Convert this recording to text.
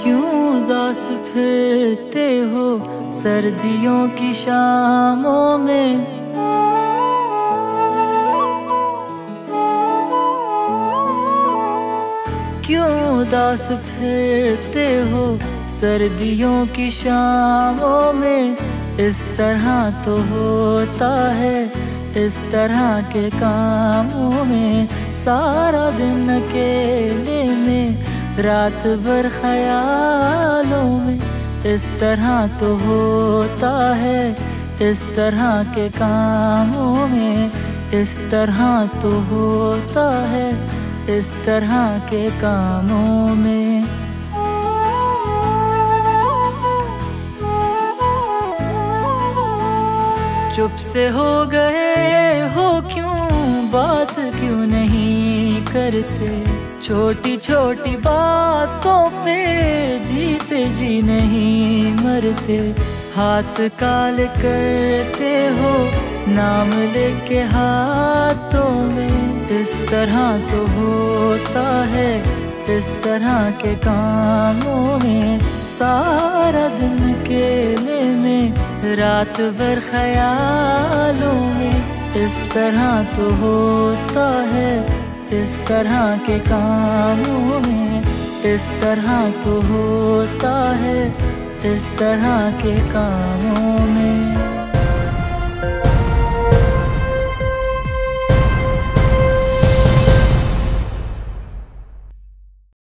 क्यों उदास फिरते हो सर्दियों की शामों में? क्यों उदास फिरते हो सर्दियों की शामों में? इस तरह तो होता है इस तरह के कामों में। सारा दिन अकेले में रात भर ख्यालों में। इस तरह तो होता है इस तरह के कामों में। इस तरह तो होता है इस तरह के कामों में। चुप से हो गए हो क्यों, बात क्यों नहीं करते? छोटी छोटी बातों पे जीते जी नहीं मरते। हाथ काले करते हो नाम लेके हाथों में। इस तरह तो होता है इस तरह के कामों में। सारा दिन अकेले में रात भर ख्यालों में। इस तरह तो होता है इस तरह के कामों में। इस तरह तो होता है इस तरह के कामों में।